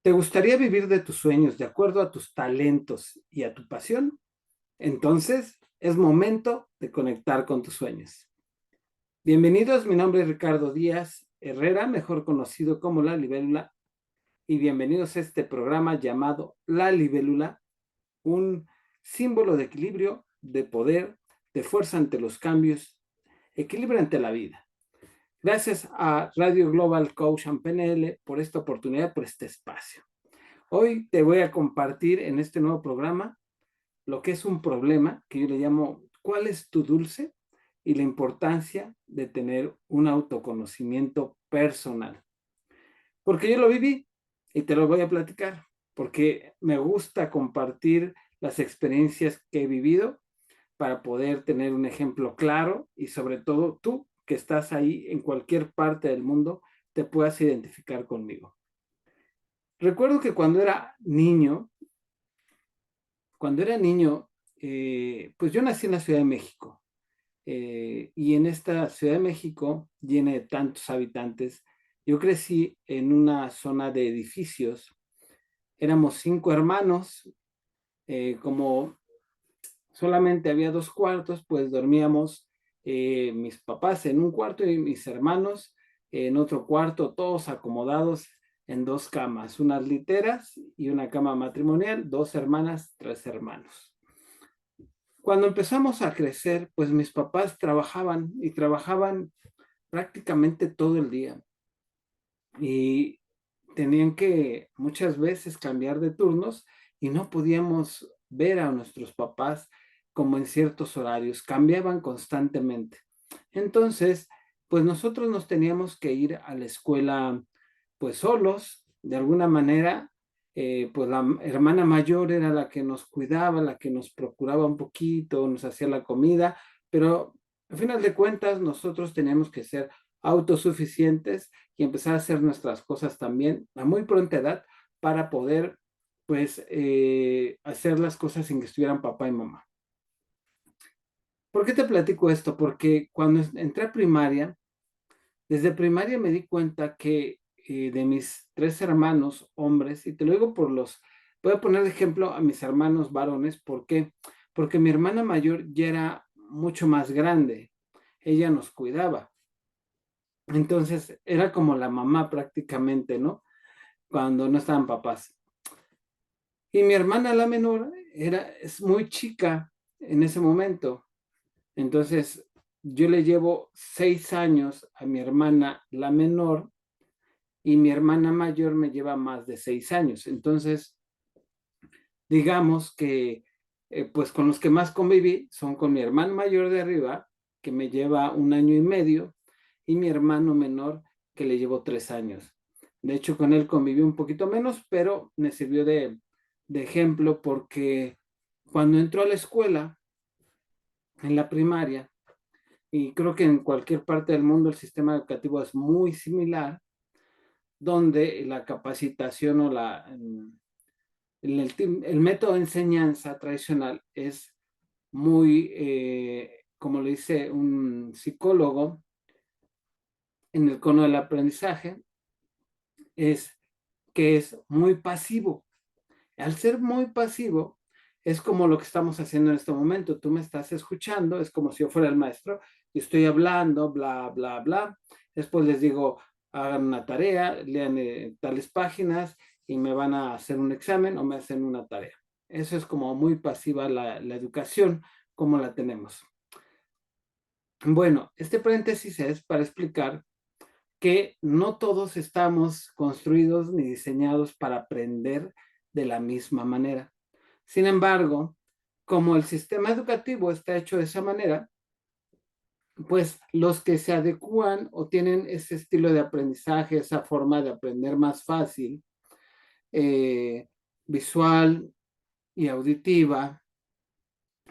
¿Te gustaría vivir de tus sueños de acuerdo a tus talentos y a tu pasión? Entonces, es momento de conectar con tus sueños. Bienvenidos, mi nombre es Ricardo Díaz Herrera, mejor conocido como La Libélula, y bienvenidos a este programa llamado La Libélula, un símbolo de equilibrio, de poder, de fuerza ante los cambios, equilibrio ante la vida. Gracias a Radio Global Coach and PNL por esta oportunidad, por este espacio. Hoy te voy a compartir en este nuevo programa lo que es un problema que yo le llamo ¿cuál es tu dulce? Y la importancia de tener un autoconocimiento personal. Porque yo lo viví y te lo voy a platicar, porque me gusta compartir las experiencias que he vivido para poder tener un ejemplo claro y sobre todo tú que estás ahí en cualquier parte del mundo te puedas identificar conmigo. Recuerdo que cuando era niño, pues yo nací en la Ciudad de México, y en esta Ciudad de México, llena de tantos habitantes, yo crecí en una zona de edificios. Éramos 5 hermanos, como solamente había 2 cuartos, pues dormíamos mis papás en un cuarto y mis hermanos en otro cuarto, todos acomodados en 2 camas, unas literas y una cama matrimonial, 2 hermanas, 3 hermanos. Cuando empezamos a crecer, pues mis papás trabajaban y trabajaban prácticamente todo el día y tenían que muchas veces cambiar de turnos y no podíamos ver a nuestros papás como en ciertos horarios, cambiaban constantemente. Entonces, pues nosotros nos teníamos que ir a la escuela pues solos, de alguna manera, pues la hermana mayor era la que nos cuidaba, la que nos procuraba un poquito, nos hacía la comida, pero al final de cuentas nosotros teníamos que ser autosuficientes y empezar a hacer nuestras cosas también a muy pronta edad para poder pues hacer las cosas sin que estuvieran papá y mamá. ¿Por qué te platico esto? Porque cuando entré a primaria, desde primaria me di cuenta que de mis 3 hermanos hombres, y te lo digo voy a poner de ejemplo a mis hermanos varones, ¿por qué? Porque mi hermana mayor ya era mucho más grande, ella nos cuidaba, entonces era como la mamá prácticamente, ¿no? Cuando no estaban papás. Y mi hermana la menor es muy chica en ese momento, entonces yo le llevo 6 años a mi hermana la menor y mi hermana mayor me lleva más de 6 años. Entonces, digamos que pues con los que más conviví son con mi hermano mayor de arriba, que me lleva 1 año y medio, y mi hermano menor, que le llevo 3 años. De hecho, con él conviví un poquito menos, pero me sirvió de ejemplo porque cuando entró a la escuela, en la primaria, y creo que en cualquier parte del mundo el sistema educativo es muy similar, donde la capacitación o el método de enseñanza tradicional es muy, como le dice un psicólogo en el cono del aprendizaje, es que es muy pasivo. Al ser muy pasivo, es como lo que estamos haciendo en este momento. Tú me estás escuchando, es como si yo fuera el maestro y estoy hablando, bla, bla, bla. Después les digo, hagan una tarea, lean tales páginas y me van a hacer un examen o me hacen una tarea. Eso es como muy pasiva la educación, como la tenemos. Bueno, este paréntesis es para explicar que no todos estamos construidos ni diseñados para aprender de la misma manera. Sin embargo, como el sistema educativo está hecho de esa manera, pues los que se adecúan o tienen ese estilo de aprendizaje, esa forma de aprender más fácil, eh, visual y auditiva,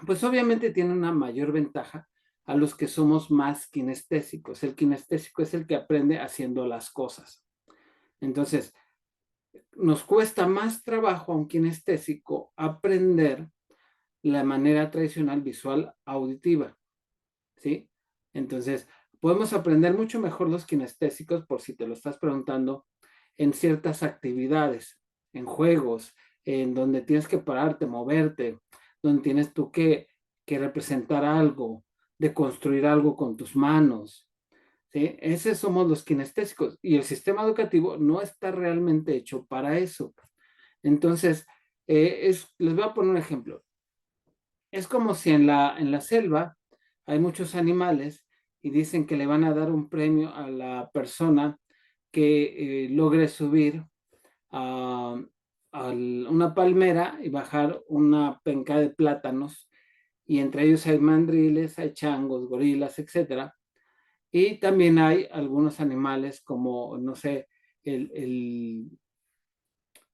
pues obviamente tienen una mayor ventaja a los que somos más kinestésicos. El kinestésico es el que aprende haciendo las cosas. Entonces, nos cuesta más trabajo a un kinestésico aprender la manera tradicional visual auditiva, ¿sí? Entonces, podemos aprender mucho mejor los kinestésicos, por si te lo estás preguntando, en ciertas actividades. en juegos, en donde tienes que pararte, moverte, donde tienes tú que representar algo, de construir algo con tus manos, ¿sí? Esos somos los kinestésicos y el sistema educativo no está realmente hecho para eso. Entonces, les voy a poner un ejemplo. Es como si en la selva hay muchos animales y dicen que le van a dar un premio a la persona que logre subir a, a una palmera y bajar una penca de plátanos, y entre ellos hay mandriles, hay changos, gorilas, etcétera. Y también hay algunos animales como, no sé,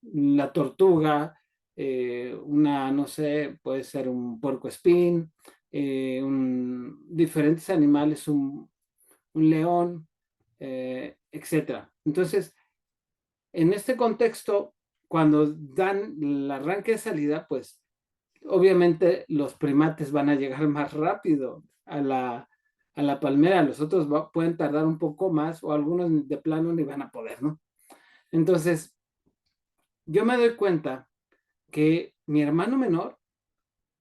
la tortuga, no sé, puede ser un puercoespín, diferentes animales, un león, etcétera. Entonces, en este contexto, cuando dan el arranque de salida, pues obviamente los primates van a llegar más rápido a la palmera, los otros pueden tardar un poco más o algunos de plano ni van a poder, ¿no? Entonces, yo me doy cuenta que mi hermano menor,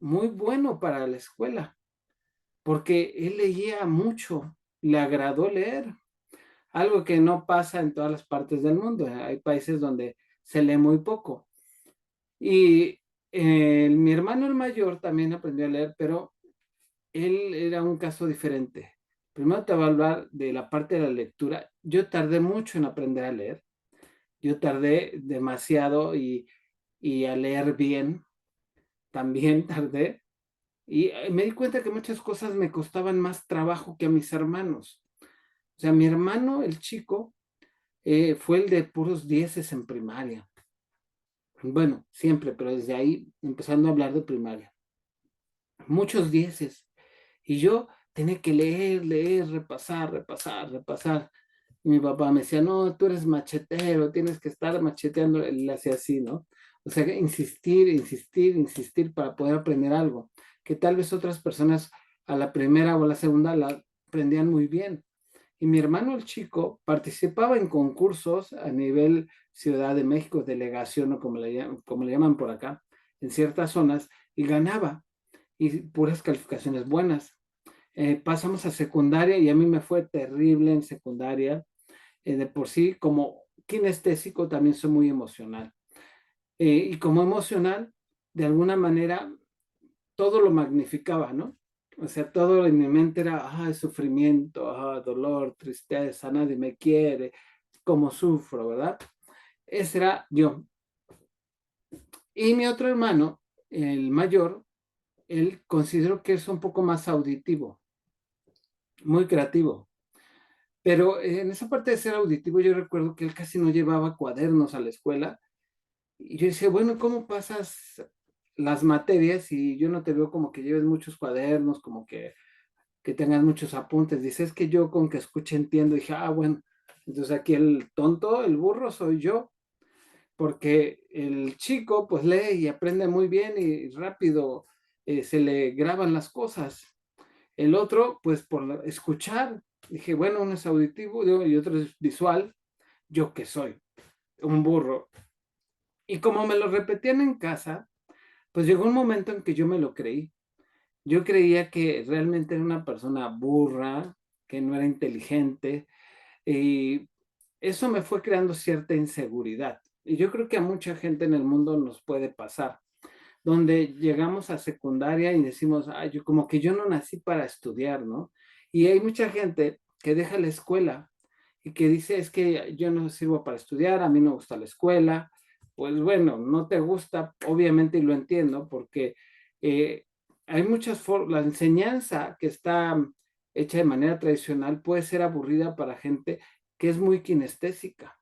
muy bueno para la escuela, porque él leía mucho, le agradó leer, algo que no pasa en todas las partes del mundo. Hay países donde se lee muy poco. Y mi hermano el mayor también aprendió a leer, pero él era un caso diferente. Primero te voy a hablar de la parte de la lectura. Yo tardé mucho en aprender a leer. Yo tardé demasiado y a leer bien también tardé. Y me di cuenta que muchas cosas me costaban más trabajo que a mis hermanos. O sea, mi hermano, el chico, fue el de puros dieces en primaria. Bueno, siempre, pero desde ahí, empezando a hablar de primaria. Muchos dieces. Y yo tenía que leer, leer, repasar, repasar, repasar. Y mi papá me decía, no, tú eres machetero, tienes que estar macheteando. Él hacía así, ¿no? O sea, insistir, insistir, insistir para poder aprender algo, que tal vez otras personas a la primera o a la segunda la aprendían muy bien. Y mi hermano el chico participaba en concursos a nivel Ciudad de México, delegación o como le llaman por acá, en ciertas zonas, y ganaba, y puras calificaciones buenas. Pasamos a secundaria y a mí me fue terrible en secundaria. De por sí, como kinestésico, también soy muy emocional. Y como emocional, de alguna manera, todo lo magnificaba, ¿no? O sea, todo en mi mente era, sufrimiento, dolor, tristeza, nadie me quiere, cómo sufro, ¿verdad? Ese era yo. Y mi otro hermano, el mayor, él considero que es un poco más auditivo, muy creativo. Pero en esa parte de ser auditivo, yo recuerdo que él casi no llevaba cuadernos a la escuela. Y yo decía, bueno, ¿cómo pasas las materias y yo no te veo como que lleves muchos cuadernos, como que tengas muchos apuntes? Dice, es que yo con que escuche entiendo. Y dije, bueno, entonces aquí el tonto, el burro soy yo, porque el chico pues lee y aprende muy bien y rápido se le graban las cosas. El otro, pues por escuchar, dije, bueno, uno es auditivo y otro es visual. ¿Yo qué soy? Un burro. Y como me lo repetían en casa, pues llegó un momento en que yo me lo creí. Yo creía que realmente era una persona burra, que no era inteligente, y eso me fue creando cierta inseguridad. Y yo creo que a mucha gente en el mundo nos puede pasar, donde llegamos a secundaria y decimos, yo como que yo no nací para estudiar, ¿no? Y hay mucha gente que deja la escuela y que dice, es que yo no sirvo para estudiar, a mí no me gusta la escuela. Pues bueno, no te gusta, obviamente, y lo entiendo, porque eh, hay muchas formas, la enseñanza que está hecha de manera tradicional puede ser aburrida para gente que es muy kinestésica.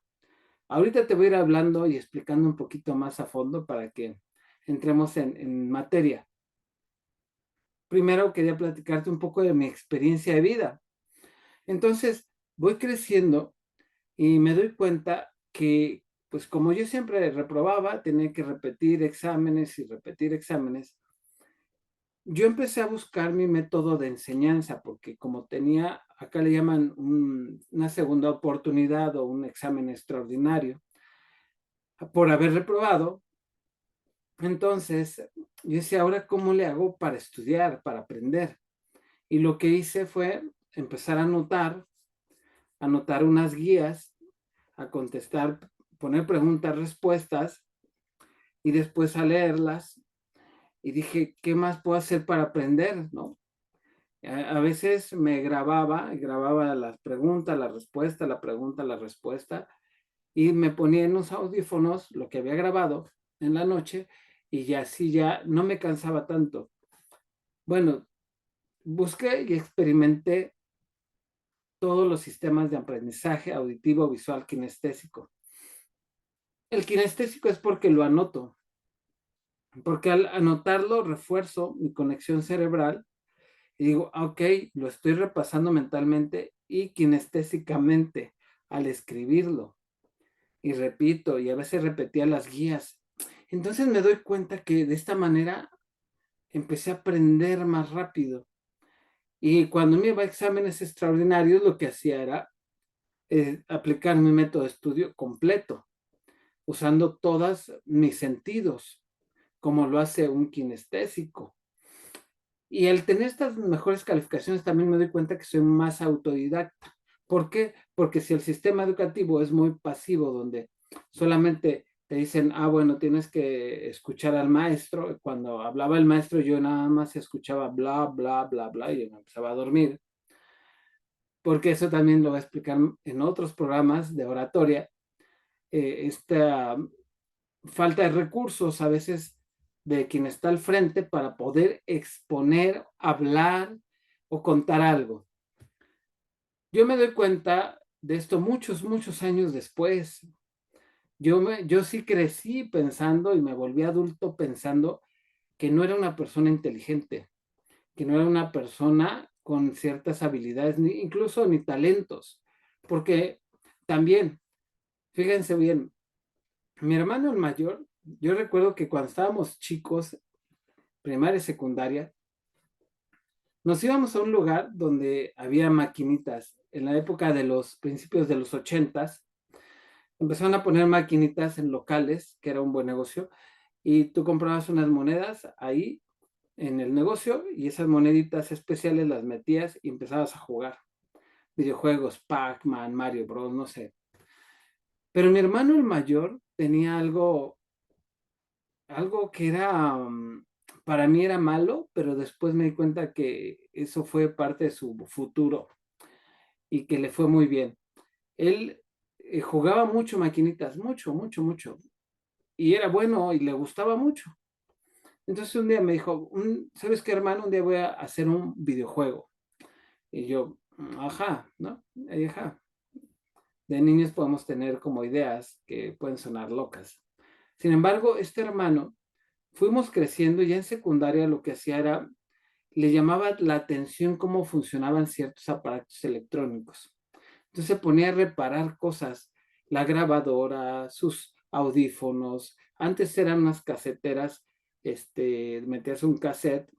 Ahorita te voy a ir hablando y explicando un poquito más a fondo para que entremos en materia. Primero quería platicarte un poco de mi experiencia de vida. Entonces, voy creciendo y me doy cuenta que, pues como yo siempre reprobaba, tenía que repetir exámenes y repetir exámenes. Yo empecé a buscar mi método de enseñanza porque como tenía, acá le llaman una segunda oportunidad o un examen extraordinario, por haber reprobado. Entonces, yo decía, ahora, ¿cómo le hago para estudiar, para aprender? Y lo que hice fue empezar a anotar unas guías, a contestar, poner preguntas, respuestas, y después a leerlas. Y dije, ¿qué más puedo hacer para aprender? ¿No? A veces me grababa las preguntas, la respuesta, la pregunta, la respuesta, y me ponía en los audífonos lo que había grabado en la noche, y ya así ya no me cansaba tanto. Bueno, busqué y experimenté todos los sistemas de aprendizaje auditivo, visual, kinestésico. El kinestésico es porque lo anoto, porque al anotarlo refuerzo mi conexión cerebral y digo, ok, lo estoy repasando mentalmente y kinestésicamente al escribirlo. Y repito, y a veces repetía las guías. Entonces me doy cuenta que de esta manera empecé a aprender más rápido. Y cuando me iba a exámenes extraordinarios, lo que hacía era aplicar mi método de estudio completo, usando todos mis sentidos, como lo hace un kinestésico. Y al tener estas mejores calificaciones también me doy cuenta que soy más autodidacta. ¿Por qué? Porque si el sistema educativo es muy pasivo, donde solamente te dicen, ah, bueno, tienes que escuchar al maestro, cuando hablaba el maestro yo nada más escuchaba bla, bla, bla, bla, y me empezaba a dormir, porque eso también lo voy a explicar en otros programas de oratoria, esta falta de recursos a veces de quien está al frente para poder exponer, hablar o contar algo. Yo me doy cuenta de esto muchos, muchos años después. Yo sí crecí pensando y me volví adulto pensando que no era una persona inteligente, que no era una persona con ciertas habilidades, ni incluso ni talentos, porque también, fíjense bien, mi hermano el mayor, yo recuerdo que cuando estábamos chicos, primaria y secundaria, nos íbamos a un lugar donde había maquinitas. En la época de los principios de los ochentas, empezaron a poner maquinitas en locales, que era un buen negocio, y tú comprabas unas monedas ahí en el negocio y esas moneditas especiales las metías y empezabas a jugar. Videojuegos, Pac-Man, Mario Bros, no sé. Pero mi hermano el mayor tenía algo que era, para mí era malo, pero después me di cuenta que eso fue parte de su futuro y que le fue muy bien. Él jugaba mucho maquinitas, mucho, mucho, mucho. Y era bueno y le gustaba mucho. Entonces un día me dijo, ¿sabes qué, hermano? Un día voy a hacer un videojuego. Y yo, ajá, ¿no? Ajá. De niños podemos tener como ideas que pueden sonar locas. Sin embargo, este hermano, fuimos creciendo, ya en secundaria lo que hacía era, le llamaba la atención cómo funcionaban ciertos aparatos electrónicos. Entonces se ponía a reparar cosas, la grabadora, sus audífonos. Antes eran unas caseteras, metías un cassette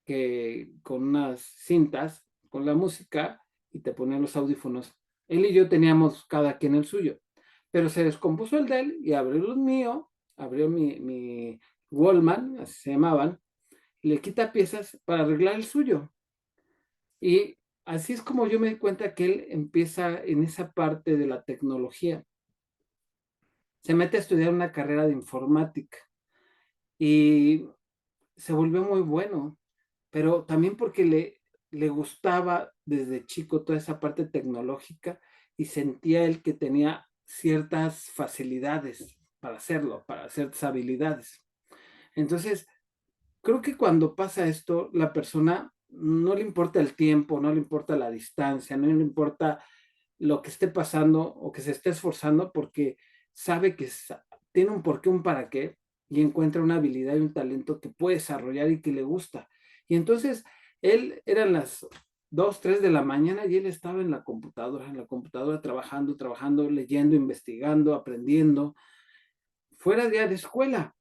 que, con unas cintas, con la música, y te ponían los audífonos. Él y yo teníamos cada quien el suyo, pero se descompuso el de él y abrió el mío, abrió mi Wallman, así se llamaban, y le quita piezas para arreglar el suyo. Y así es como yo me di cuenta que él empieza en esa parte de la tecnología. Se mete a estudiar una carrera de informática y se volvió muy bueno, pero también porque le gustaba desde chico toda esa parte tecnológica y sentía él que tenía ciertas facilidades para hacerlo, para ciertas habilidades. Entonces, creo que cuando pasa esto, la persona no le importa el tiempo, no le importa la distancia, no le importa lo que esté pasando o que se esté esforzando porque sabe que tiene un porqué, un para qué y encuentra una habilidad y un talento que puede desarrollar y que le gusta. Y entonces él eran las 2, 3 de la mañana y él estaba en la computadora trabajando, trabajando, leyendo, investigando, aprendiendo, fuera de escuela,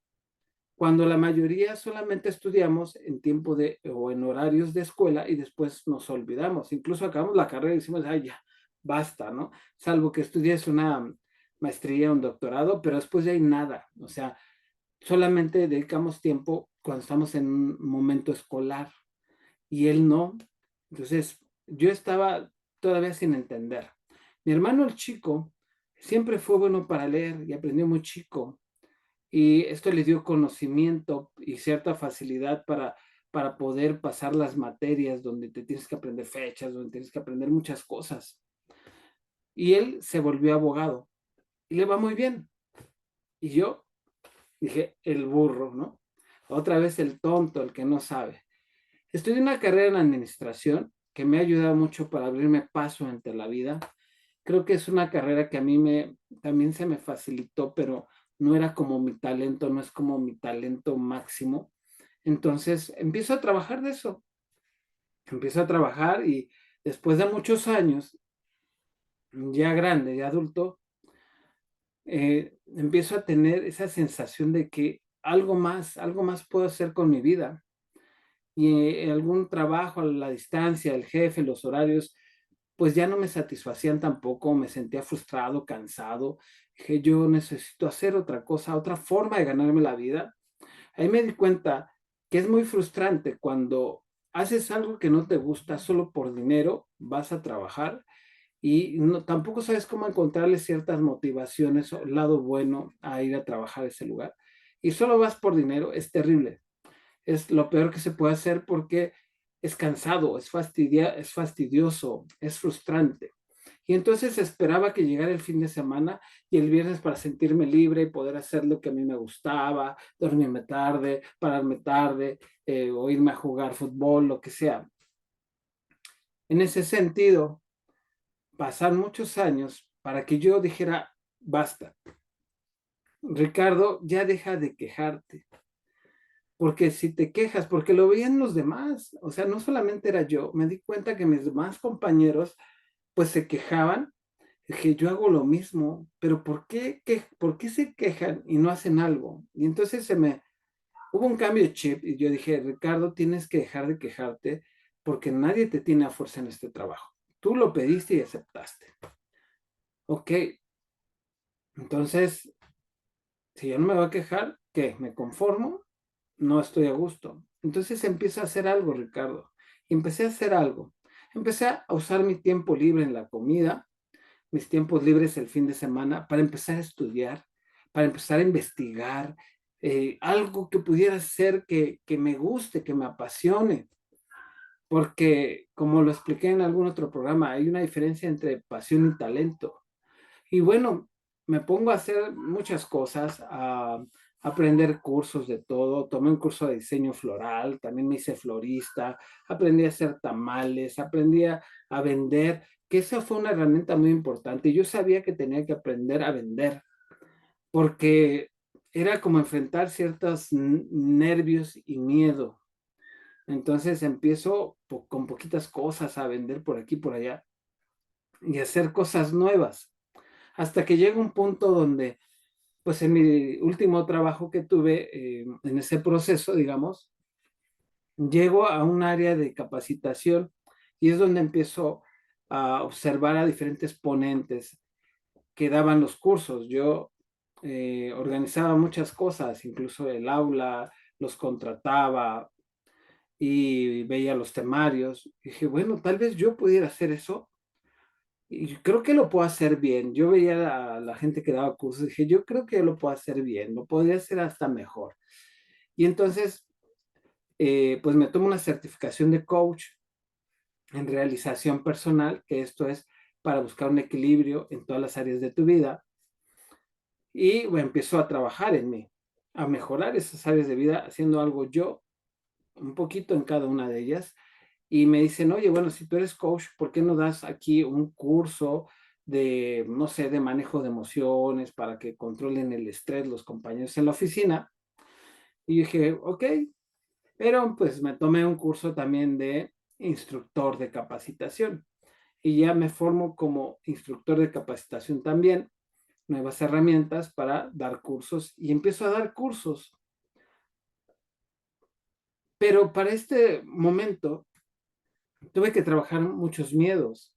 cuando la mayoría solamente estudiamos en tiempo de o en horarios de escuela y después nos olvidamos. Incluso acabamos la carrera y decimos, ay, ya, basta, ¿no? Salvo que estudies una maestría, un doctorado, pero después de ahí nada. O sea, solamente dedicamos tiempo cuando estamos en un momento escolar y él no. Entonces, yo estaba todavía sin entender. Mi hermano el chico siempre fue bueno para leer y aprendió muy chico. Y esto le dio conocimiento y cierta facilidad para poder pasar las materias donde te tienes que aprender fechas, donde tienes que aprender muchas cosas. Y él se volvió abogado y le va muy bien. Y yo dije, el burro, ¿no? Otra vez el tonto, el que no sabe. Estudié una carrera en administración que me ha ayudado mucho para abrirme paso ante la vida. Creo que es una carrera que a mí también se me facilitó, pero no era como mi talento, no es como mi talento máximo. Entonces empiezo a trabajar de eso, empiezo a trabajar y después de muchos años, ya grande, ya adulto, empiezo a tener esa sensación de que algo más puedo hacer con mi vida. Y algún trabajo a la distancia, el jefe, los horarios, pues ya no me satisfacían tampoco, me sentía frustrado, cansado. Dije, yo necesito hacer otra cosa, otra forma de ganarme la vida. Ahí me di cuenta que es muy frustrante cuando haces algo que no te gusta solo por dinero, vas a trabajar y no, tampoco sabes cómo encontrarle ciertas motivaciones o lado bueno a ir a trabajar a ese lugar. Y solo vas por dinero, es terrible, es lo peor que se puede hacer porque es cansado, es fastidioso, es frustrante. Y entonces esperaba que llegara el fin de semana y el viernes para sentirme libre y poder hacer lo que a mí me gustaba, dormirme tarde, pararme tarde, o irme a jugar fútbol, lo que sea. En ese sentido, pasan muchos años para que yo dijera, basta, Ricardo, ya deja de quejarte. Porque si te quejas, porque lo veían los demás, o sea, no solamente era yo, me di cuenta que mis demás compañeros pues se quejaban, dije, yo hago lo mismo, pero ¿por qué se quejan y no hacen algo? Y entonces hubo un cambio de chip y yo dije, Ricardo, tienes que dejar de quejarte porque nadie te tiene a fuerza en este trabajo. Tú lo pediste y aceptaste. Ok, entonces, si yo no me voy a quejar, ¿qué? ¿Me conformo? No estoy a gusto. Entonces empiezo a hacer algo, Ricardo. Y empecé a hacer algo. Empecé a usar mi tiempo libre en la comida, mis tiempos libres el fin de semana, para empezar a estudiar, para empezar a investigar, algo que pudiera ser que me guste, que me apasione. Porque, como lo expliqué en algún otro programa, hay una diferencia entre pasión y talento. Y bueno, me pongo a hacer muchas cosas, a aprender cursos de todo. Tomé un curso de diseño floral, también me hice florista, aprendí a hacer tamales, aprendí a vender, que esa fue una herramienta muy importante. Yo sabía que tenía que aprender a vender, porque era como enfrentar ciertos nervios y miedo. Entonces empiezo con poquitas cosas a vender por aquí, por allá y hacer cosas nuevas, hasta que llega un punto donde pues en mi último trabajo que tuve, en ese proceso, digamos, llego a un área de capacitación y es donde empiezo a observar a diferentes ponentes que daban los cursos. Yo organizaba muchas cosas, incluso el aula, los contrataba y veía los temarios. Y dije, bueno, tal vez yo pudiera hacer eso y creo que lo puedo hacer bien. Yo veía a la gente que daba cursos y dije, yo creo que lo puedo hacer bien, lo podría hacer hasta mejor. Y entonces, pues me tomo una certificación de coach en realización personal, que esto es para buscar un equilibrio en todas las áreas de tu vida. Y bueno, empiezo a trabajar en mí, a mejorar esas áreas de vida, haciendo algo yo, un poquito en cada una de ellas. Y me dicen, oye, bueno, si tú eres coach, ¿por qué no das aquí un curso de, no sé, de manejo de emociones para que controlen el estrés los compañeros en la oficina? Y dije, ok, pero pues me tomé un curso también de instructor de capacitación y ya me formo como instructor de capacitación también, nuevas herramientas para dar cursos y empiezo a dar cursos. Pero para este momento tuve que trabajar muchos miedos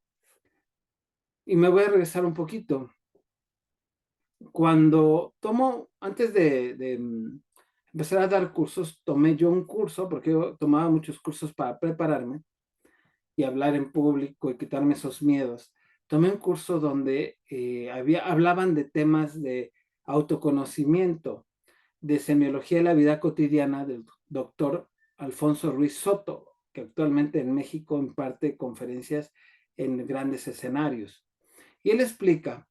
y me voy a regresar un poquito. Cuando antes de empezar a dar cursos, tomé yo un curso, porque yo tomaba muchos cursos para prepararme y hablar en público y quitarme esos miedos. Tomé un curso donde hablaban de temas de autoconocimiento, de semiología de la vida cotidiana del doctor Alfonso Ruiz Soto, que actualmente en México imparte conferencias en grandes escenarios. Y él explica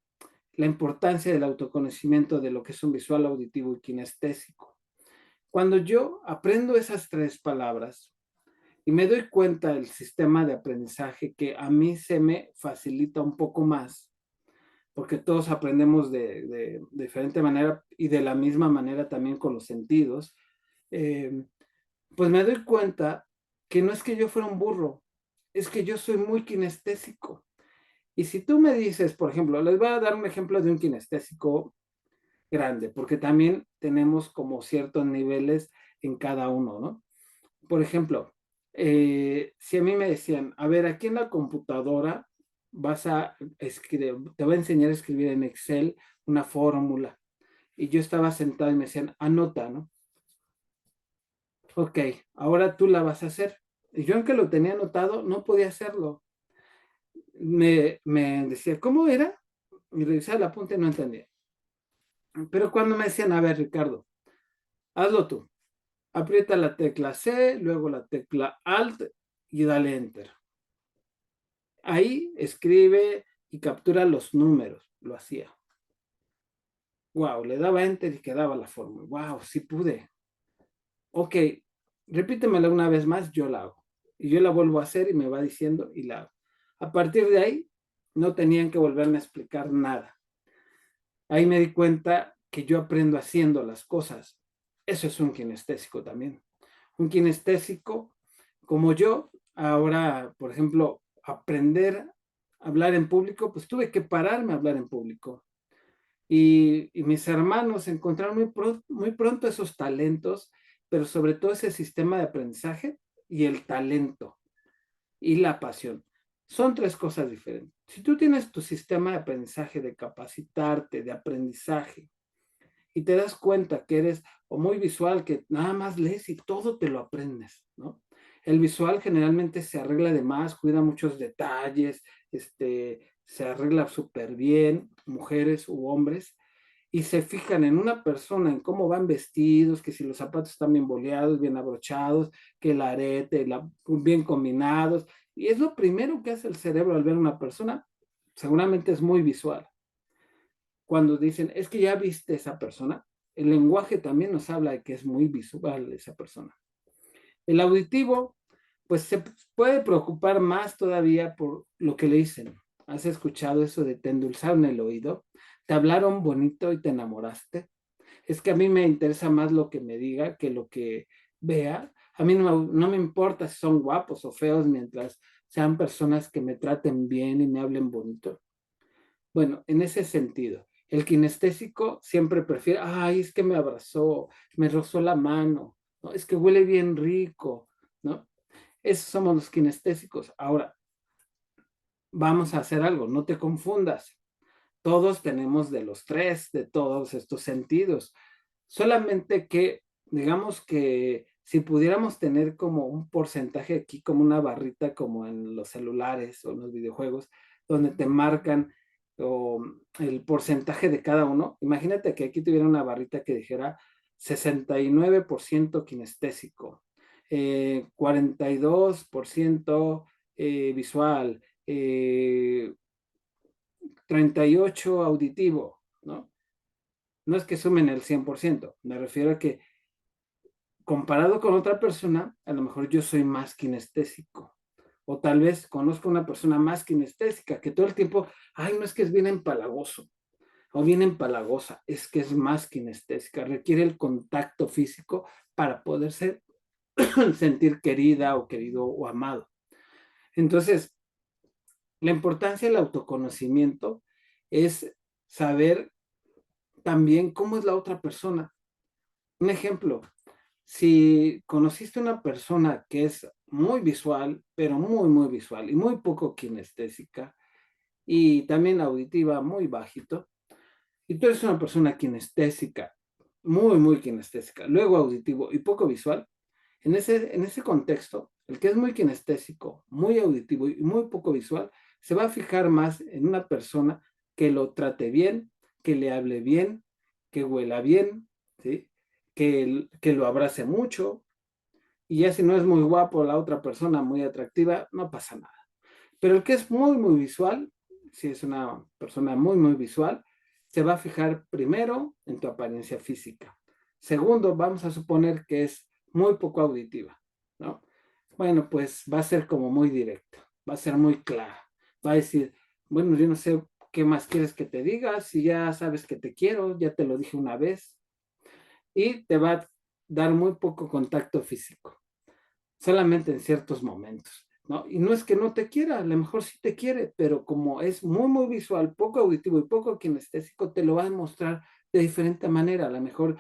la importancia del autoconocimiento de lo que es un visual, auditivo y kinestésico. Cuando yo aprendo esas tres palabras y me doy cuenta del sistema de aprendizaje que a mí se me facilita un poco más, porque todos aprendemos de diferente manera y de la misma manera también con los sentidos, eh, pues me doy cuenta que no es que yo fuera un burro, es que yo soy muy kinestésico. Y si tú me dices, por ejemplo, les voy a dar un ejemplo de un kinestésico grande, porque también tenemos como ciertos niveles en cada uno, ¿no? Por ejemplo, si a mí me decían, a ver, aquí en la computadora vas a escribir, te voy a enseñar a escribir en Excel una fórmula, y yo estaba sentado y me decían, anota, ¿no? Ok, ahora tú la vas a hacer. Y yo, aunque lo tenía anotado, no podía hacerlo. Me decía, ¿cómo era? Y revisaba el apunte y no entendía. Pero cuando me decían, a ver, Ricardo, hazlo tú. Aprieta la tecla C, luego la tecla Alt y dale Enter. Ahí escribe y captura los números. Lo hacía. Wow, le daba Enter y quedaba la fórmula. Wow, sí pude. Ok, repítemela una vez más, yo la hago. Y yo la vuelvo a hacer y me va diciendo y la hago. A partir de ahí, no tenían que volverme a explicar nada. Ahí me di cuenta que yo aprendo haciendo las cosas. Eso es un kinestésico también. Un kinestésico como yo, ahora, por ejemplo, aprender a hablar en público, pues tuve que pararme a hablar en público. Y mis hermanos encontraron muy pronto esos talentos, pero sobre todo ese sistema de aprendizaje y el talento y la pasión. Son tres cosas diferentes. Si tú tienes tu sistema de aprendizaje, de capacitarte, de aprendizaje, y te das cuenta que eres o muy visual, que nada más lees y todo te lo aprendes, ¿no? El visual generalmente se arregla de más, cuida muchos detalles, se arregla súper bien, mujeres u hombres, y se fijan en una persona, en cómo van vestidos, que si los zapatos están bien boleados, bien abrochados, que el arete, bien combinados, y es lo primero que hace el cerebro al ver a una persona, seguramente es muy visual. Cuando dicen, es que ya viste esa persona, el lenguaje también nos habla de que es muy visual esa persona. El auditivo, pues se puede preocupar más todavía por lo que le dicen. ¿Has escuchado eso de te endulzaron el oído? ¿Te hablaron bonito y te enamoraste? Es que a mí me interesa más lo que me diga que lo que vea. A mí no me importa si son guapos o feos mientras sean personas que me traten bien y me hablen bonito. Bueno, en ese sentido, el kinestésico siempre prefiere, ay, es que me abrazó, me rozó la mano, ¿no? Es que huele bien rico, ¿no? Esos somos los kinestésicos. Ahora, vamos a hacer algo, no te confundas. Todos tenemos de los tres, de todos estos sentidos. Solamente que, digamos que si pudiéramos tener como un porcentaje aquí, como una barrita, como en los celulares o en los videojuegos, donde te marcan o, el porcentaje de cada uno, imagínate que aquí tuviera una barrita que dijera 69% kinestésico, 42% visual, 38 auditivo, ¿no? No es que sumen el 100%, me refiero a que comparado con otra persona, a lo mejor yo soy más kinestésico. O tal vez conozco una persona más kinestésica que todo el tiempo, ay, no es que es bien empalagoso o bien empalagosa, es que es más kinestésica, requiere el contacto físico para poderse sentir querida o querido o amado. Entonces, la importancia del autoconocimiento es saber también cómo es la otra persona. Un ejemplo, si conociste una persona que es muy visual, pero muy visual y muy poco kinestésica, y también auditiva, muy bajito, y tú eres una persona kinestésica, muy, muy kinestésica, luego auditivo y poco visual, en ese contexto, el que es muy kinestésico, muy auditivo y muy poco visual, se va a fijar más en una persona que lo trate bien, que le hable bien, que huela bien, ¿sí? Que lo abrace mucho, y ya si no es muy guapo la otra persona, muy atractiva, no pasa nada. Pero el que es muy, muy visual, si es una persona muy, muy visual, se va a fijar primero en tu apariencia física. Segundo, vamos a suponer que es muy poco auditiva, ¿no? Bueno, pues va a ser como muy directa, va a ser muy clara. Va a decir, bueno, yo no sé qué más quieres que te diga, si ya sabes que te quiero, ya te lo dije una vez, y te va a dar muy poco contacto físico solamente en ciertos momentos, ¿no? Y no es que no te quiera, a lo mejor sí te quiere, pero como es muy, muy visual, poco auditivo y poco kinestésico, te lo va a demostrar de diferente manera, a lo mejor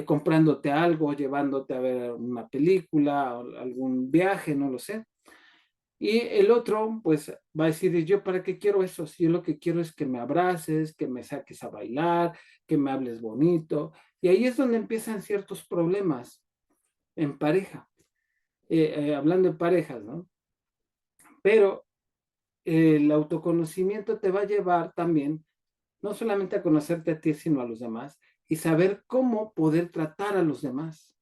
comprándote algo, llevándote a ver una película, o algún viaje, no lo sé. Y el otro, pues, va a decir, ¿y yo para qué quiero eso? Si yo lo que quiero es que me abraces, que me saques a bailar, que me hables bonito. Y ahí es donde empiezan ciertos problemas en pareja hablando de parejas, ¿no? Pero el autoconocimiento te va a llevar también, no solamente a conocerte a ti, sino a los demás, y saber cómo poder tratar a los demás.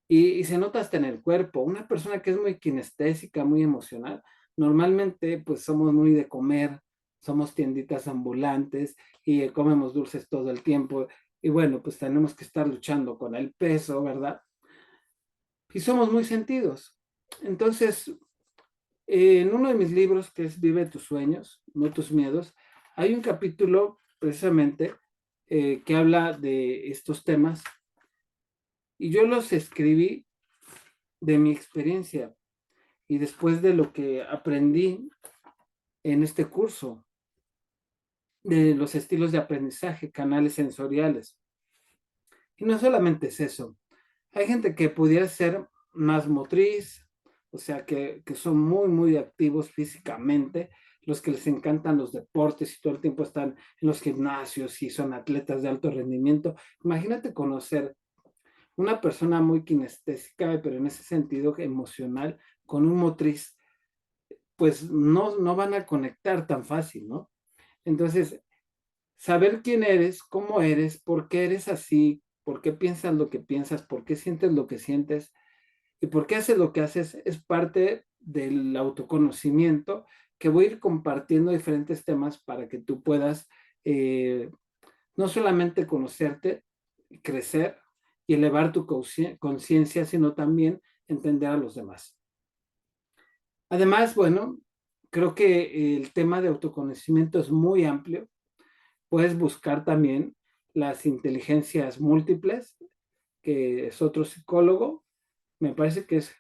Y se nota hasta en el cuerpo. Una persona que es muy kinestésica, muy emocional, normalmente pues somos muy de comer, somos tienditas ambulantes y comemos dulces todo el tiempo. Y bueno, pues tenemos que estar luchando con el peso, ¿verdad? Y somos muy sentidos. Entonces, en uno de mis libros, que es Vive tus sueños, no tus miedos, hay un capítulo precisamente que habla de estos temas y yo los escribí de mi experiencia y después de lo que aprendí en este curso de los estilos de aprendizaje, canales sensoriales. Y no solamente es eso, hay gente que pudiera ser más motriz, o sea, que son muy, muy activos físicamente, los que les encantan los deportes y todo el tiempo están en los gimnasios y son atletas de alto rendimiento. Imagínate conocer una persona muy kinestésica, pero en ese sentido emocional, con un motriz, pues no van a conectar tan fácil, ¿no? Entonces, saber quién eres, cómo eres, por qué eres así, por qué piensas lo que piensas, por qué sientes lo que sientes y por qué haces lo que haces es parte del autoconocimiento que voy a ir compartiendo diferentes temas para que tú puedas eh, no solamente conocerte, crecer y elevar tu conciencia, sino también entender a los demás. Además, bueno, creo que el tema de autoconocimiento es muy amplio. Puedes buscar también las inteligencias múltiples, que es otro psicólogo, me parece que es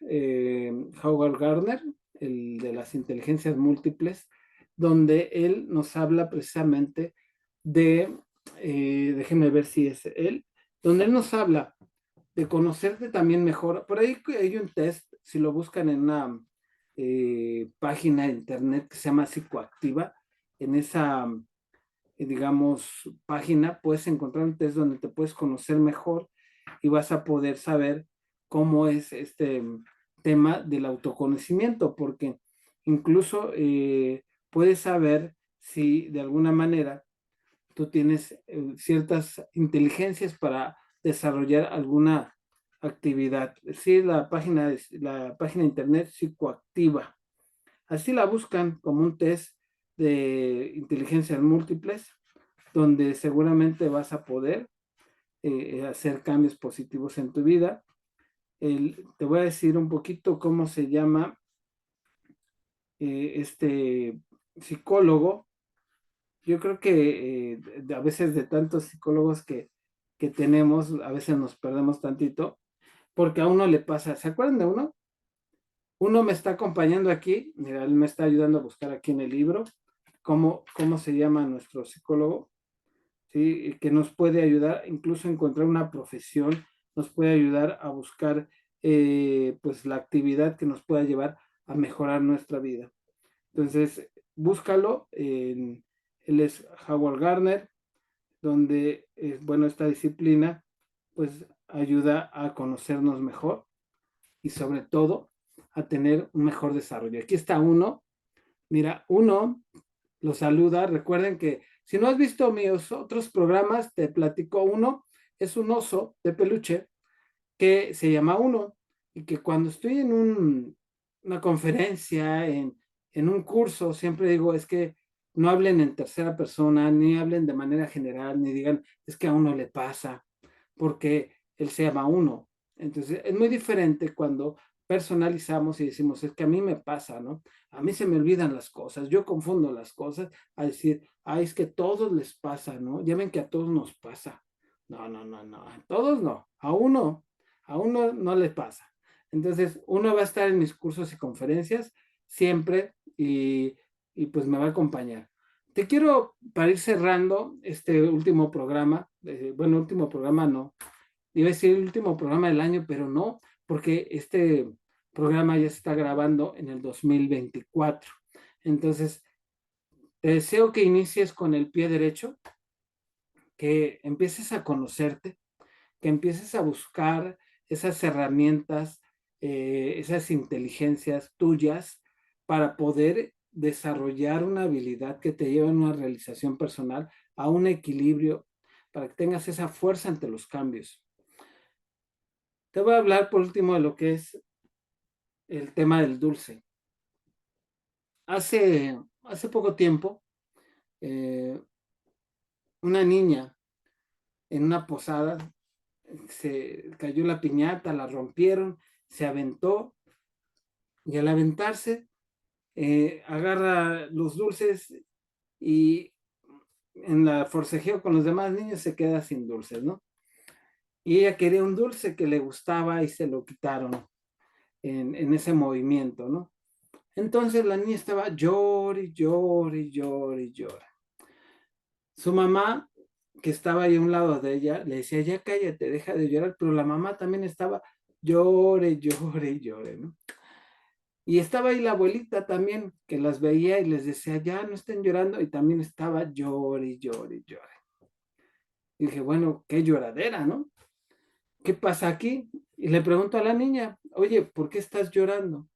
Howard Gardner, el de las inteligencias múltiples, donde él nos habla precisamente de, déjenme ver si es él, donde él nos habla de conocerte también mejor. Por ahí hay un test, si lo buscan en una página de internet que se llama Psicoactiva, en esa digamos, página, puedes encontrar un test donde te puedes conocer mejor y vas a poder saber cómo es este tema del autoconocimiento, porque incluso puedes saber si de alguna manera tú tienes ciertas inteligencias para desarrollar alguna actividad. Sí, la página de internet psicoactiva. Así la buscan como un test de inteligencias múltiples, donde seguramente vas a poder hacer cambios positivos en tu vida. Te voy a decir un poquito cómo se llama este psicólogo. Yo creo que a veces de tantos psicólogos que tenemos, a veces nos perdemos tantito, porque a uno le pasa, ¿se acuerdan de uno? Uno me está acompañando aquí, mira, él me está ayudando a buscar aquí en el libro cómo se llama nuestro psicólogo, ¿sí? Que nos puede ayudar incluso a encontrar una profesión, nos puede ayudar a buscar pues la actividad que nos pueda llevar a mejorar nuestra vida. Entonces, búscalo, él es Howard Gardner, donde, bueno, esta disciplina pues ayuda a conocernos mejor y sobre todo a tener un mejor desarrollo. Aquí está uno, mira, uno lo saluda, recuerden que si no has visto mis otros programas, te platico uno, es un oso de peluche que se llama Uno y que cuando estoy en una conferencia, en un curso, siempre digo, es que no hablen en tercera persona, ni hablen de manera general, ni digan, es que a uno le pasa, porque él se llama Uno. Entonces, es muy diferente cuando personalizamos y decimos, es que a mí me pasa, ¿no? A mí se me olvidan las cosas, yo confundo las cosas, a decir, ay, es que a todos les pasa, ¿no? Ya ven que a todos nos pasa. No, no, no, no, a todos no, a uno no le pasa. Entonces, uno va a estar en mis cursos y conferencias siempre y pues me va a acompañar. Te quiero, para ir cerrando este último programa, bueno, último programa no, iba a decir el último programa del año, pero no, porque este programa ya se está grabando en el 2024. Entonces, te deseo que inicies con el pie derecho, que empieces a conocerte, que empieces a buscar esas herramientas, esas inteligencias tuyas para poder desarrollar una habilidad que te lleve a una realización personal, a un equilibrio, para que tengas esa fuerza ante los cambios. Te voy a hablar por último de lo que es el tema del dulce. Hace poco tiempo, eh, una niña en una posada se cayó la piñata, la rompieron, se aventó y al aventarse agarra los dulces y en la forcejeo con los demás niños se queda sin dulces, ¿no? Y ella quería un dulce que le gustaba y se lo quitaron en ese movimiento, ¿no? Entonces la niña estaba llore, llore, llore, llore. Su mamá, que estaba ahí a un lado de ella, le decía, ya cállate, deja de llorar, pero la mamá también estaba llore, llore, llore, ¿no? Y estaba ahí la abuelita también, que las veía y les decía, ya no estén llorando, y también estaba llore, llore, llore. Y dije, bueno, qué lloradera, ¿no? ¿Qué pasa aquí? Y le pregunto a la niña, oye, ¿por qué estás llorando?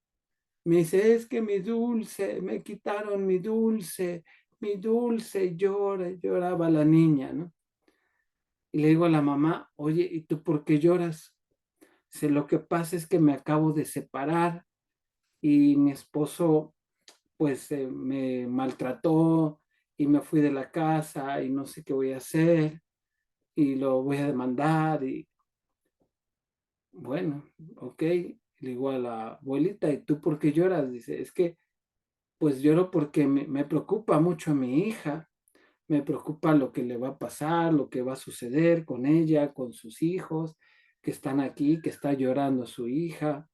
Me dice, es que mi dulce, me quitaron mi dulce, llora, lloraba la niña, ¿no? Y le digo a la mamá, oye, ¿y tú por qué lloras? Dice, lo que pasa es que me acabo de separar y mi esposo pues me maltrató y me fui de la casa y no sé qué voy a hacer y lo voy a demandar y bueno, ok, le digo a la abuelita, ¿y tú por qué lloras? Dice, es que pues lloro porque me preocupa mucho a mi hija, me preocupa lo que le va a pasar, lo que va a suceder con ella, con sus hijos que están aquí, que está llorando su hija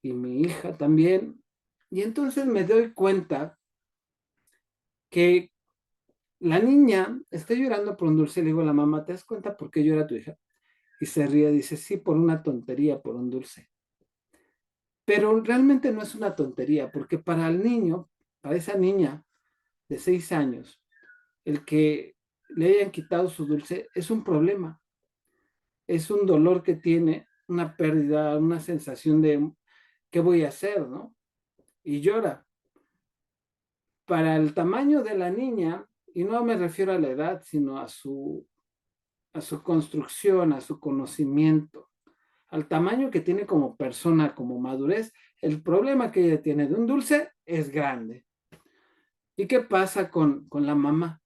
y mi hija también. Y entonces me doy cuenta que la niña está llorando por un dulce. Le digo a la mamá, ¿te das cuenta por qué llora tu hija? Y se ríe, dice, sí, por una tontería, por un dulce. Pero realmente no es una tontería, porque para el niño, para esa niña de 6 años, el que le hayan quitado su dulce es un problema, es un dolor que tiene, una pérdida, una sensación de qué voy a hacer, ¿no? Y llora. Para el tamaño de la niña, y no me refiero a la edad, sino a su construcción, a su conocimiento, al tamaño que tiene como persona, como madurez, el problema que ella tiene de un dulce es grande. ¿Y qué pasa con la mamá?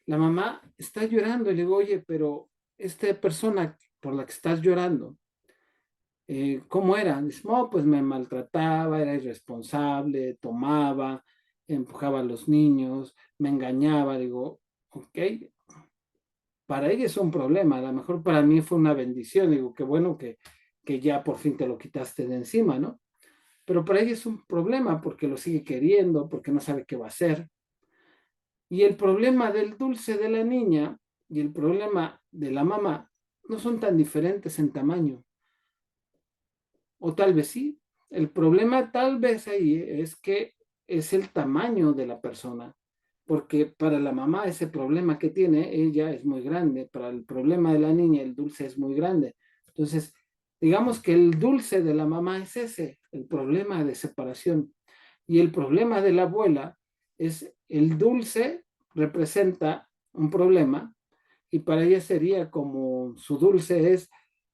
La mamá está llorando y le digo, oye, pero esta persona por la que estás llorando, ¿cómo era? Dice, no, pues me maltrataba, era irresponsable, tomaba, empujaba a los niños, me engañaba. Digo, ok, para ella es un problema, a lo mejor para mí fue una bendición, digo, qué bueno que ya por fin te lo quitaste de encima, ¿no? Pero para ella es un problema porque lo sigue queriendo, porque no sabe qué va a hacer. Y el problema del dulce de la niña y el problema de la mamá no son tan diferentes en tamaño, o tal vez sí. El problema tal vez ahí es que es el tamaño de la persona. porque para la mamá ese problema que tiene ella es muy grande, para el problema de la niña el dulce es muy grande. Entonces, digamos que el dulce de la mamá es ese, el problema de separación. Y el problema de la abuela es el dulce representa un problema y para ella sería como su dulce es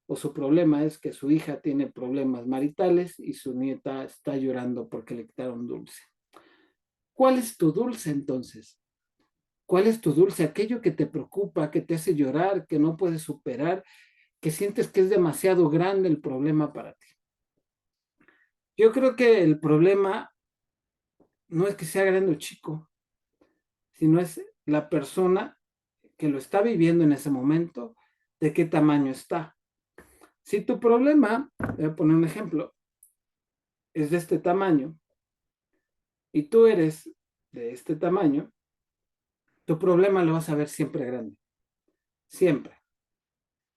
o su problema es que su hija tiene problemas maritales y su nieta está llorando porque le quitaron dulce. ¿Cuál es tu dulce entonces? ¿Cuál es tu dulce? Aquello que te preocupa, que te hace llorar, que no puedes superar, que sientes que es demasiado grande el problema para ti. Yo creo que el problema no es que sea grande o chico, sino es la persona que lo está viviendo en ese momento, de qué tamaño está. Si tu problema, voy a poner un ejemplo, es de este tamaño y tú eres de este tamaño, tu problema lo vas a ver siempre grande, siempre.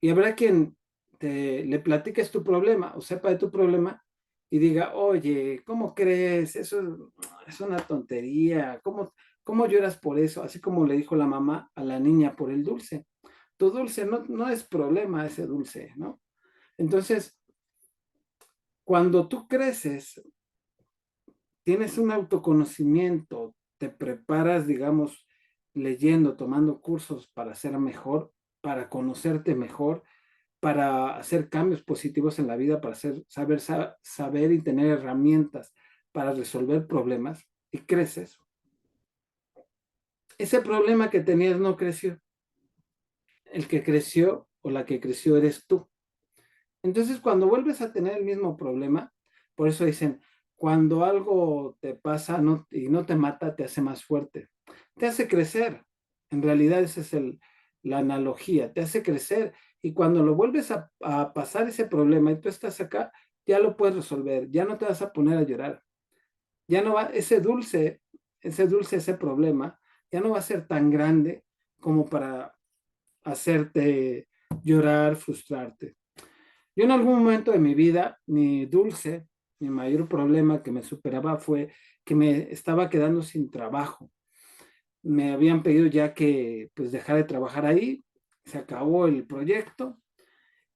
Y habrá quien le platiques tu problema o sepa de tu problema y diga, oye, ¿cómo crees? Eso es una tontería. ¿Cómo lloras por eso? Así como le dijo la mamá a la niña por el dulce. Tu dulce no es problema ese dulce, ¿no? Entonces, cuando tú creces, tienes un autoconocimiento, te preparas, digamos, leyendo, tomando cursos para ser mejor, para conocerte mejor, para hacer cambios positivos en la vida, para saber y tener herramientas para resolver problemas y creces. Ese problema que tenías no creció. El que creció o la que creció eres tú. Entonces, cuando vuelves a tener el mismo problema, por eso dicen, cuando algo te pasa y no te mata, te hace más fuerte, te hace crecer. En realidad esa es la analogía, te hace crecer. Y cuando lo vuelves a pasar ese problema y tú estás acá, ya lo puedes resolver, ya no te vas a poner a llorar. Ya no va, ese problema, ya no va a ser tan grande como para hacerte llorar, frustrarte. Yo en algún momento de mi vida, mi mayor problema que me superaba fue que me estaba quedando sin trabajo. Me habían pedido ya que pues dejara de trabajar ahí, se acabó el proyecto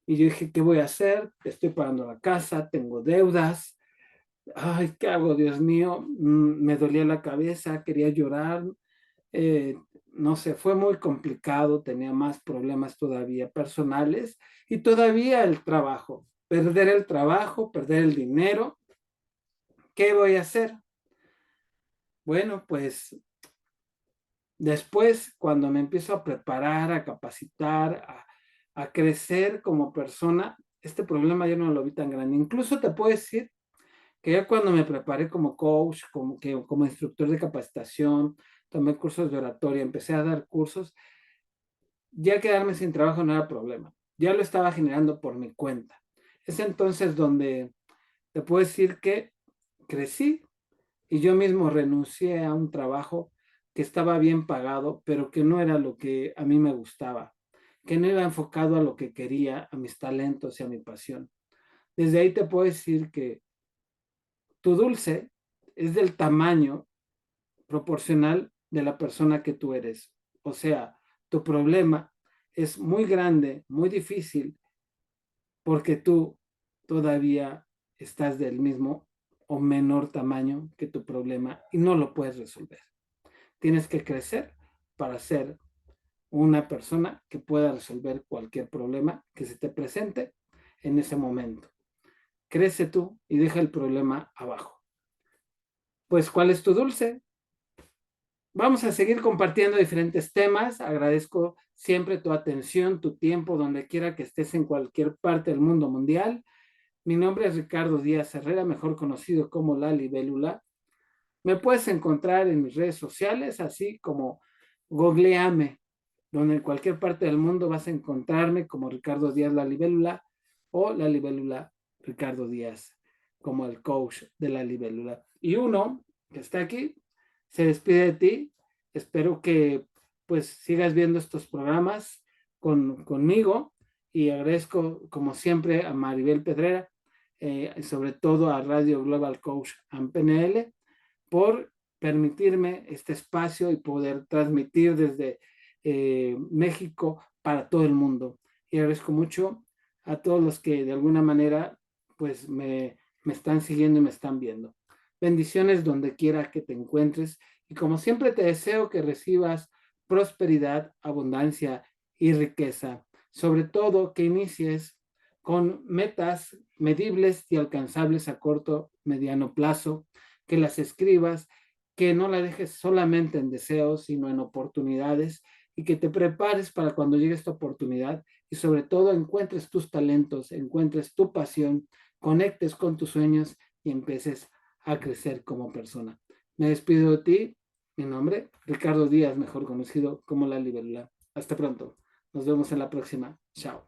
y yo dije, ¿qué voy a hacer? Estoy pagando la casa, tengo deudas. Ay, ¿qué hago, Dios mío? Me dolía la cabeza, quería llorar. eh, no sé, fue muy complicado, tenía más problemas todavía personales y todavía el trabajo, perder el dinero, ¿qué voy a hacer? Bueno, pues después cuando me empiezo a preparar, a capacitar, a crecer como persona, este problema ya no lo vi tan grande. Incluso te puedo decir que ya cuando me preparé como coach, como instructor de capacitación, tomé cursos de oratoria, empecé a dar cursos, ya quedarme sin trabajo no era problema. Ya lo estaba generando por mi cuenta. Es entonces donde te puedo decir que crecí y yo mismo renuncié a un trabajo que estaba bien pagado, pero que no era lo que a mí me gustaba, que no iba enfocado a lo que quería, a mis talentos y a mi pasión. Desde ahí te puedo decir que tu dulce es del tamaño proporcional de la persona que tú eres. O sea, tu problema es muy grande, muy difícil, porque tú todavía estás del mismo o menor tamaño que tu problema y no lo puedes resolver. Tienes que crecer para ser una persona que pueda resolver cualquier problema que se te presente en ese momento. Crece tú y deja el problema abajo. Pues, ¿cuál es tu dulce? Vamos a seguir compartiendo diferentes temas. Agradezco siempre tu atención, tu tiempo, donde quiera que estés en cualquier parte del mundo mundial. Mi nombre es Ricardo Díaz Herrera, mejor conocido como La Libélula. Me puedes encontrar en mis redes sociales, así como googleame, donde en cualquier parte del mundo vas a encontrarme como Ricardo Díaz La Libélula o La Libélula Ricardo Díaz, como el coach de La Libélula. Y uno que está aquí se despide de ti. Espero que pues sigas viendo estos programas conmigo y agradezco como siempre a Maribel Pedrera, sobre todo a Radio Global Coach and PNL por permitirme este espacio y poder transmitir desde México para todo el mundo. Y agradezco mucho a todos los que de alguna manera pues me están siguiendo y me están viendo. Bendiciones donde quiera que te encuentres y como siempre te deseo que recibas prosperidad, abundancia y riqueza. Sobre todo que inicies con metas medibles y alcanzables a corto, mediano plazo, que las escribas, que no la dejes solamente en deseos, sino en oportunidades y que te prepares para cuando llegue esta oportunidad y sobre todo encuentres tus talentos, encuentres tu pasión, conectes con tus sueños y empieces a crecer como persona. Me despido de ti, mi nombre, Ricardo Díaz, mejor conocido como La Libélula. Hasta pronto. Nos vemos en la próxima. Chao.